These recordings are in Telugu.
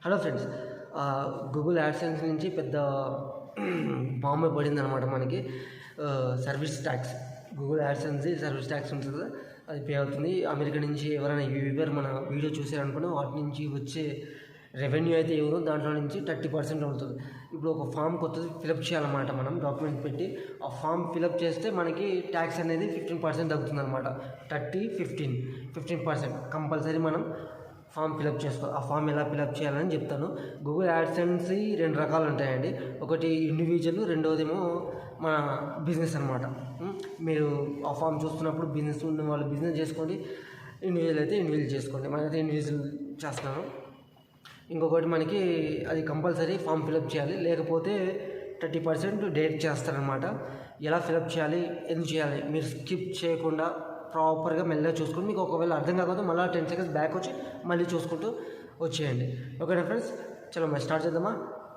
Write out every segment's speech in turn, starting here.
హలో ఫ్రెండ్స్, గూగుల్ యాడ్సెన్స్ నుంచి పెద్ద బాంబే పడింది అనమాట. మనకి service tax, Google AdSense service tax ఉంటుంది కదా, అది పే అవుతుంది. అమెరికా నుంచి ఎవరైనా యూజర్ మన వీడియో చూసారనుకున్నా వాటి నుంచి వచ్చే రెవెన్యూ అయితే ఎవరు దాంట్లో నుంచి 30% ఉంటుంది. ఇప్పుడు ఒక ఫామ్ కొత్తది ఫిలప్ చేయాలన్నమాట. మనం డాక్యుమెంట్ పెట్టి ఆ ఫామ్ ఫిలప్ చేస్తే మనకి ట్యాక్స్ అనేది 15% తగ్గుతుంది అనమాట. 15% కంపల్సరీ మనం ఫామ్ ఫిలప్ చేసుకోవాలి. ఆ ఫామ్ ఎలా ఫిలప్ చేయాలని చెప్తాను. గూగుల్ యాడ్సెన్స్ 2 రకాలు ఉంటాయండి. ఒకటి ఇండివిజువల్, రెండవదేమో మన బిజినెస్ అనమాట. మీరు ఆ ఫామ్ చూస్తున్నప్పుడు బిజినెస్ ఉన్న వాళ్ళు బిజినెస్ చేసుకోండి, ఇండివిజువల్ అయితే ఇండివిజువల్ చేసుకోండి. మనకైతే ఇండివిజువల్ చేస్తున్నాను. ఇంకొకటి మనకి అది కంపల్సరీ ఫామ్ ఫిలప్ చేయాలి, లేకపోతే 30% డేట్ చేస్తారనమాట. ఎలా ఫిలప్ చేయాలి, ఎందుకు చేయాలి మీరు స్కిప్ చేయకుండా ప్రాపర్గా మెల్లగా చూసుకొని, మీకు ఒకవేళ అర్థం కాకపోతే మళ్ళీ 10 సెకండ్స్ బ్యాక్ వచ్చి మళ్ళీ చూసుకుంటూ వచ్చేయండి. ఓకేనా ఫ్రెండ్స్, చలో మరి స్టార్ట్ చేద్దామా.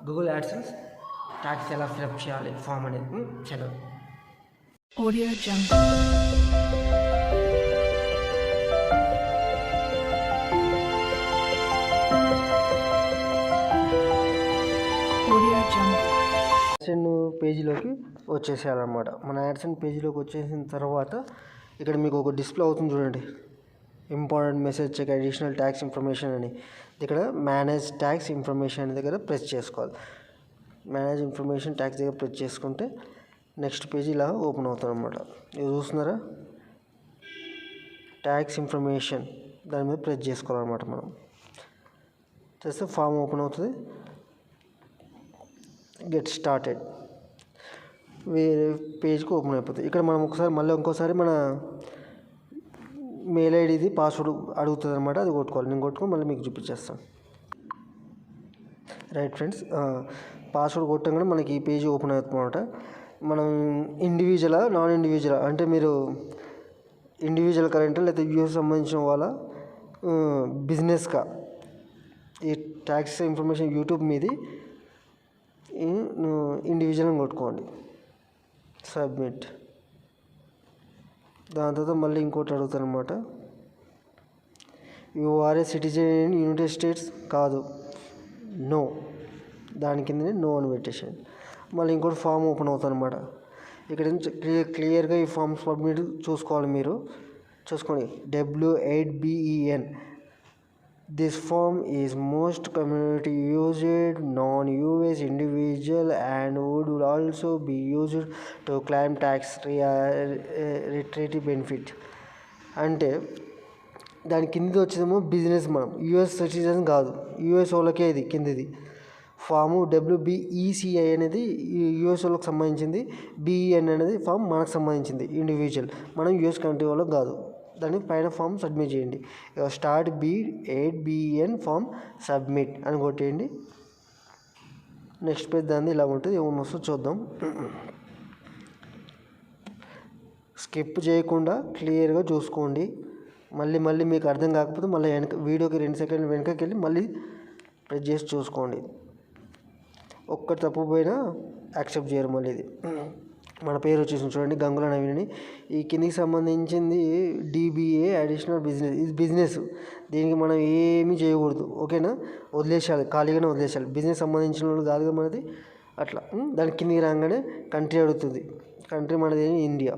గూగుల్ యాడ్సెన్స్ ట్యాక్స్ ఎలా ఫిలప్ చేయాలి ఫామ్ అనేది చలో. Audio Jungle. యాడ్సెన్స్ పేజీలోకి వచ్చేసేయాలన్నమాట. మన యాడ్సెన్స్ పేజీలోకి వచ్చేసిన తర్వాత ఇక్కడ మీకు ఒక డిస్ప్లే అవుతుంది చూడండి, important message check additional tax information అని. ఇక్కడ మేనేజ్ ట్యాక్స్ ఇన్ఫర్మేషన్ అనే దగ్గర ప్రెస్ చేసుకోవాలి. మేనేజ్ ఇన్ఫర్మేషన్ ట్యాక్స్ దగ్గర ప్రెస్ చేసుకుంటే నెక్స్ట్ పేజీ ఇలా ఓపెన్ అవుతుంది అనమాట. ఇది చూస్తున్నారా, ట్యాక్స్ ఇన్ఫర్మేషన్, దాని మీద ప్రెస్ చేసుకోవాలన్నమాట. మనం చేస్తే ఫామ్ ఓపెన్ అవుతుంది. గెట్ స్టార్టెడ్ వేరే పేజ్కి ఓపెన్ అయిపోతుంది. ఇక్కడ మనం ఇంకోసారి మన మెయిల్ ఐడిది పాస్వర్డ్ అడుగుతుంది అనమాట. అది కొట్టుకోవాలి. నేను కొట్టుకొని మళ్ళీ మీకు చూపించేస్తాను. రైట్ ఫ్రెండ్స్, పాస్వర్డ్ కొట్టగానే మనకి ఈ పేజ్ ఓపెన్ అవుతుంది అనమాట. మనం ఇండివిజువలా నాన్ ఇండివిజువలా అంటే మీరు ఇండివిజువల్ కరెంట్ లేకపోతే యూఎస్ సంబంధించిన వాళ్ళ బిజినెస్గా ఈ ట్యాక్స్ ఇన్ఫర్మేషన్ యూట్యూబ్ మీది ఇండివిజువల్ కొట్టుకోండి, సబ్మిట్. దాని తర్వాత మళ్ళీ ఇంకోటి అడుగుతాను అనమాట. URA citizen in United states కాదు, నో, దాని కిందనే నో అని పెట్టేసాను. మళ్ళీ ఇంకోటి ఫామ్ ఓపెన్ అవుతుంది అనమాట. ఇక్కడ నుంచి క్లియర్గా ఈ ఫామ్ సబ్మిట్ చూసుకోవాలి. మీరు చూసుకోండి, W8BEN. This form is most commonly used non-US individual and would also be used to claim tax retroactive benefit. అంటే దాని కింది వచ్చేదేమో బిజినెస్, మనం యూఎస్ సిటిజన్ కాదు, యూఎస్ వాళ్ళకే ఇది కిందిది. ఫాము WBECI అనేది యూఎస్ వాళ్ళకి సంబంధించింది, BEN అనేది ఫామ్ మనకు సంబంధించింది ఇండివిజువల్, మనం యూఎస్ కంట్రీ వాళ్ళకి కాదు. దాని పైన ఫామ్ సబ్మిట్ చేయండి. స్టార్ట్ B8BEN ఫామ్ సబ్మిట్ అని కొట్టేయండి. నెక్స్ట్ పేజ్ దాన్ని ఇలా ఉంటుంది. ఏమన్నా వస్తుందో చూద్దాం. స్కిప్ చేయకుండా క్లియర్గా చూసుకోండి. మళ్ళీ మీకు అర్థం కాకపోతే మళ్ళీ వీడియోకి 2 సెకండ్లు వెనకకి వెళ్ళి మళ్ళీ ప్రెస్ చేసి చూసుకోండి. ఒక్కటి తప్పుపోయినా యాక్సెప్ట్ చేయరు. మళ్ళీ ఇది మన పేరు వచ్చేసింది చూడండి, గంగుల నవీన్ అని. ఈ కిందికి సంబంధించింది DBA అడిషనల్ బిజినెస్, ఇది బిజినెస్. దీనికి మనం ఏమీ చేయకూడదు, ఓకేనా, వదిలేసేయాలి, ఖాళీగానే వదిలేసేయాలి. బిజినెస్ సంబంధించిన వాళ్ళు కాదు కదా మనది. అట్లా దాని కిందికి రాగానే కంట్రీ అడుగుతుంది. కంట్రీ మనది ఇండియా.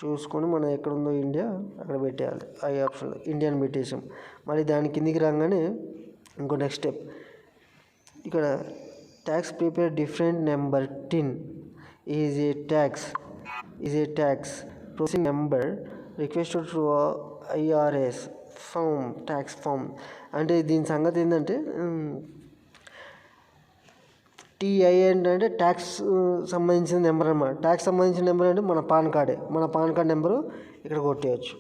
చూసుకొని మనం ఎక్కడ ఉందో ఇండియా అక్కడ పెట్టేయాలి. ఐ ఆప్షన్లో ఇండియాని పెట్టేసాం. మళ్ళీ దాని కిందికి రాగానే ఇంకో నెక్స్ట్ స్టెప్, ఇక్కడ tax prepare different number 10 is a tax processing number requested to IRS form tax form. అంటే దీని సంగతి ఏంటంటే TIN అంటే ట్యాక్స్ సంబంధించిన నెంబర్ అన్నమాట. ట్యాక్స్ సంబంధించిన నెంబర్ అంటే మన పాన్ కార్డే. మన పాన్ కార్డ్ నెంబరు ఇక్కడ కొట్టేయచ్చు.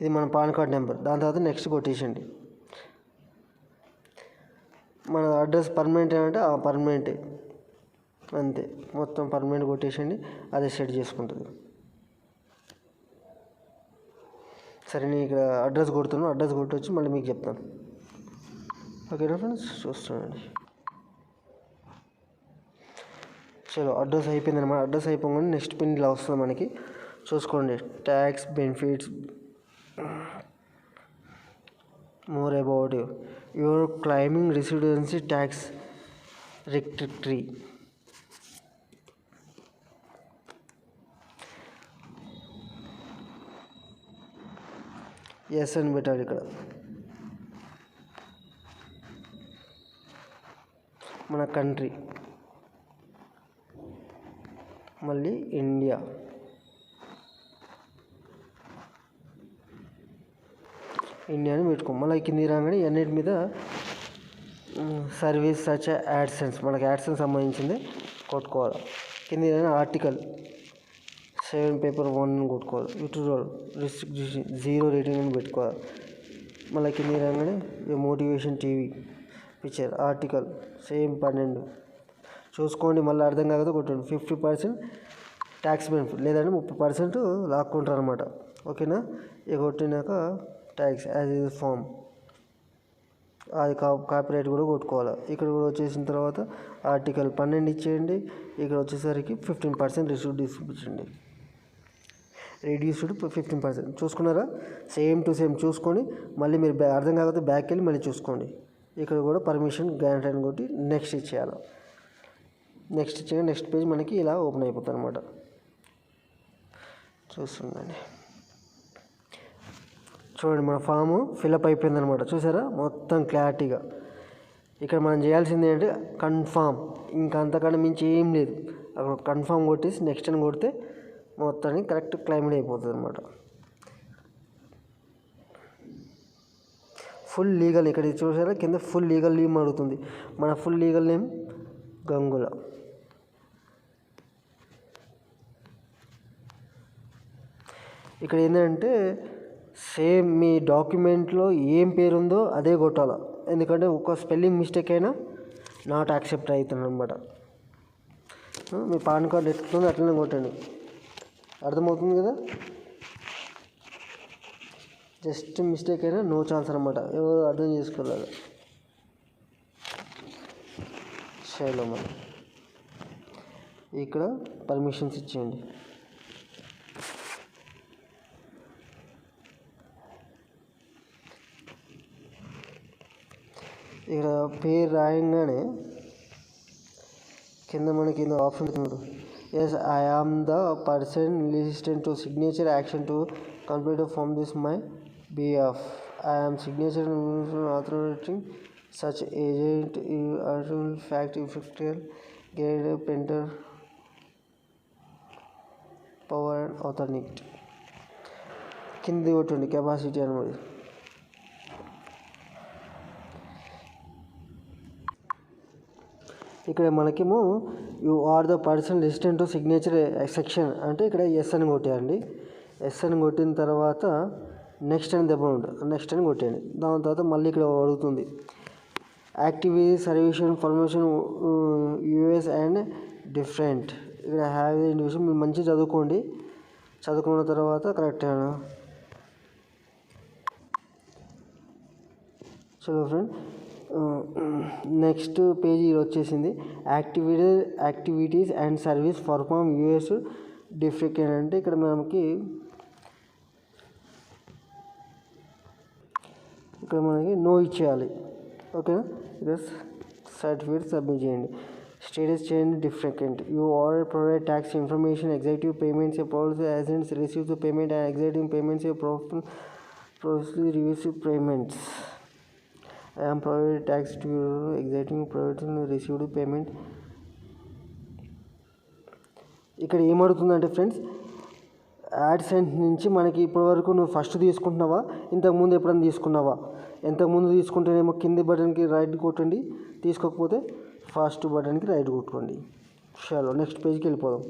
ఇది మన పాన్ కార్డ్ నెంబర్. దాని తర్వాత నెక్స్ట్ కొట్టేసండి. మన అడ్రస్ పర్మనెంట్ అంటే ఆ పర్మనెంటే, అంతే, మొత్తం పర్మనెంట్ కొట్టేసండి. అదే సెట్ చేసుకుంటుంది. సరే, నేను ఇక్కడ అడ్రస్ కొడుతున్నాను. అడ్రస్ కొట్టొచ్చి మళ్ళీ మీకు చెప్తాను. ఓకేనా ఫ్రెండ్స్, చూస్తున్నాండి. చలో అడ్రస్ అయిపోయింది అనమాట. అడ్రస్ అయిపోగానే నెక్స్ట్ పిన్ ఇలా వస్తుంది మనకి, చూసుకోండి. Tax benefits, more about your claiming residency tax territory. Yes అని పెట్టాలి ఇక్కడ. మన కంట్రీ మళ్ళీ ఇండియా. ఇండియాని పెట్టుకో. మళ్ళీ కింది రాగానే అన్నిటి మీద సర్వీస్ సచ్ యాడ్సెన్స్, మనకి యాడ్సెన్స్ సంబంధించింది కొట్టుకోవాలి. కింది ఆర్టికల్ 7 పేపర్ 1 అని కొట్టుకోవాలి. యూట్యూబ్ రిస్ట్రిక్షన్ 0 రేటింగ్ అని పెట్టుకోవాలి. మళ్ళీ కింది రాగానే motivation TV picture article same 12 చూసుకోండి. మళ్ళీ అర్థం కాకపోతే కొట్టండి. 50% ట్యాక్స్ బెనిఫిట్, లేదంటే 30% లాక్కుంటారు అనమాట. ఓకేనా? ఇక కొట్టినాక ట్యాక్స్ యాజ్ ఇస్ ఫామ్, అది కాపీరైట్ కూడా కొట్టుకోవాలి. ఇక్కడ కూడా వచ్చేసిన తర్వాత ఆర్టికల్ 12 ఇచ్చేయండి. ఇక్కడ వచ్చేసరికి 15% రిడ్యూస్డ్ రిడ్యూస్డ్ 15%. చూసుకున్నారా? సేమ్ టు సేమ్ చూసుకొని మళ్ళీ మీరు అర్థం కాకపోతే బ్యాక్ వెళ్ళి మళ్ళీ చూసుకోండి. ఇక్కడ కూడా పర్మిషన్ గ్రాంట్ అని కొట్టి నెక్స్ట్ ఇచ్చేయాలి. నెక్స్ట్ ఇచ్చాక నెక్స్ట్ పేజ్ మనకి ఇలా ఓపెన్ అయిపోతుంది అనమాట. చూస్తుందండి, చూడండి మన ఫాము ఫిలప్ అయిపోయింది అనమాట. చూసారా? మొత్తం క్లారిటీగా. ఇక్కడ మనం చేయాల్సింది ఏంటంటే కన్ఫామ్, ఇంకా అంతకన్నా మించి ఏం లేదు. అక్కడ కన్ఫామ్ కొట్టేసి నెక్స్ట్ అని కొడితే మొత్తానికి కరెక్ట్ క్లైమేట్ అయిపోతుంది అనమాట. ఫుల్ లీగల్, ఇక్కడ చూసారా కింద ఫుల్ లీగల్ నేమ్ అడుగుతుంది. మన ఫుల్ లీగల్ నేమ్ గంగుల. ఇక్కడ ఏంటంటే సేమ్ మీ డాక్యుమెంట్లో ఏం పేరు ఉందో అదే కొట్టాలి. ఎందుకంటే ఒక స్పెల్లింగ్ మిస్టేక్ అయినా నాట్ యాక్సెప్ట్ అవుతుంది అనమాట. మీ పాన్ కార్డు ఎట్లుందో అట్లనే కొట్టండి. అర్థమవుతుంది కదా? జస్ట్ మిస్టేక్ అయినా నో ఛాన్స్ అనమాట. ఎవరు అర్థం చేసుకోలేదు. చలో మరి ఇక్కడ పర్మిషన్స్ ఇచ్చేయండి. ఇక్కడ పేరు రాయంగానే కింద మనకి ఆప్షన్ ఉంది. Yes I am the person listed to signature action to complete from this my behalf. I am signature authorising such agent fact effective guide printer power and attorney. కింది కొట్టండి కెపాసిటీ అనమాట. ఇక్కడ మనకేమో you are the person listed to signature section అంటే ఇక్కడ ఎస్ అని కొట్టేయండి. ఎస్ అని కొట్టిన తర్వాత నెక్స్ట్ అని దెబ్బ ఉంటుంది, నెక్స్ట్ అని కొట్టేయండి. దాని తర్వాత మళ్ళీ ఇక్కడ అడుగుతుంది activity service information US and different. ఇక్కడ హ్యావ్ ఇండివిజువల్. మీరు మంచిగా చదువుకోండి. చదువుకున్న తర్వాత కరెక్ట్. చలో ఫ్రెండ్, నెక్స్ట్ పేజీ వచ్చేసింది. Activities and service perform US different అంటే ఇక్కడ మనకి నో ఇచ్చేయాలి. ఓకేనా? ఇక్కడ సర్టిఫికేట్ సబ్మిట్ చేయండి. స్టేటస్ చేయండి different. You are provide tax information executive payments policy agents receive the payment and executive payments process receive payments. I am provided tax to executing provided received payment. ఇక్కడ ఏమడుతుందంటే ఫ్రెండ్స్, యాడ్సెన్స్ నుంచి మనకి ఇప్పటివరకు నువ్వు ఫస్ట్ తీసుకుంటున్నావా, ఇంతకుముందు ఎప్పుడైనా తీసుకున్నావా? ఇంతకుముందు తీసుకుంటేనేమో కింది బటన్కి రైట్ కొట్టండి, తీసుకోకపోతే ఫస్ట్ బటన్కి రైట్ కొట్టుకోండి. చలో నెక్స్ట్ పేజ్కి వెళ్ళిపోదాం.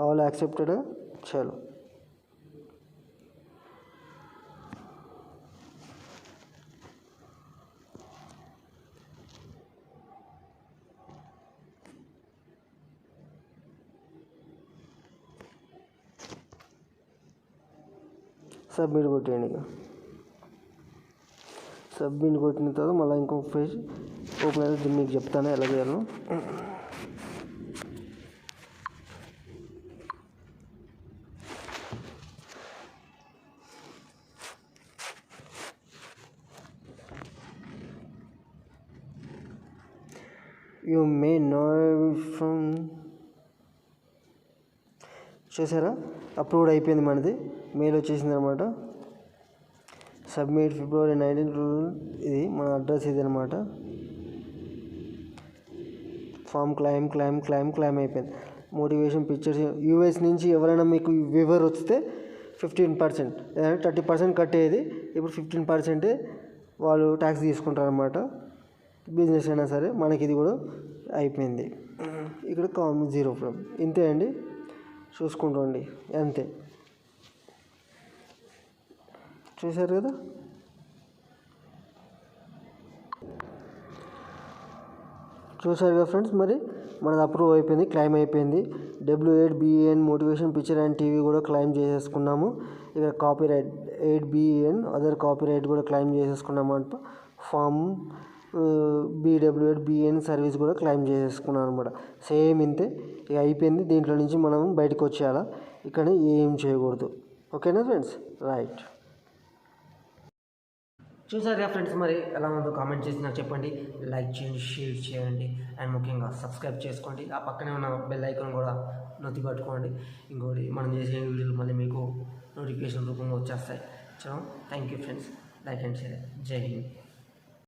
All accepted. చలో సబ్మిట్ కొట్టేయండి. ఇక సబ్మిట్ కొట్టిన తర్వాత మళ్ళీ ఇంకొక పేజ్ ఓపెన్ అయితే మీకు చెప్తాను ఎలా చేయాలో. యూ మే నో ఫ్రమ్ చూసారా, అప్రూవ్డ్ అయిపోయింది మనది, మెయిల్ వచ్చేసింది అనమాట. Submit February 19. ఇది మన అడ్రస్ ఇది అనమాట. ఫామ్ క్లైమ్ అయిపోయింది. మోటివేషన్ పిక్చర్స్ యూఎస్ నుంచి ఎవరైనా మీకు వివర్ వస్తే 15%, లేదంటే 30% కట్టేది ఇప్పుడు 15% వాళ్ళు ట్యాక్స్ తీసుకుంటారు అనమాట. బిజినెస్ అయినా సరే మనకి ఇది కూడా అయిపోయింది. ఇక్కడ కామెంట్ 0 ఫ్రమ్, ఇంతే అండి, చూసుకుంటండి అంతే. చూశారు కదా, ఫ్రెండ్స్. మరి మనది అప్రూవ్ అయిపోయింది, క్లైమ్ అయిపోయింది. W8BEN motivation picture and TV కూడా క్లైమ్ చేసేసుకున్నాము. ఇక కాపీరైట్ 8BEN అదర్ కాపీరైట్ కూడా క్లైమ్ చేసేసుకున్నాము అంట. ఫామ్ BW8BEN సర్వీస్ కూడా క్లైమ్ చేసేసుకున్నాను అనమాట. సేమ్ ఇంతే, ఇక అయిపోయింది. దీంట్లో నుంచి మనం బయటకు వచ్చేయాలా, ఇక్కడ ఏం చేయకూడదు. ఓకేనా ఫ్రెండ్స్, రైట్. చూసారుగా ఫ్రెండ్స్, మరి ఎలా ఉందో కామెంట్ చేసి నాకు చెప్పండి. లైక్ చేయండి, షేర్ చేయండి, అండ్ ముఖ్యంగా సబ్స్క్రైబ్ చేసుకోండి. ఆ పక్కనే ఉన్న బెల్ ఐకాన్ కూడా నొత్తి పట్టుకోండి. ఇంకోటి మనం చేసే వీడియోలు మళ్ళీ మీకు నోటిఫికేషన్ రూపంలో వచ్చేస్తాయి. చలో, thank you friends, like and share. జై హింద్.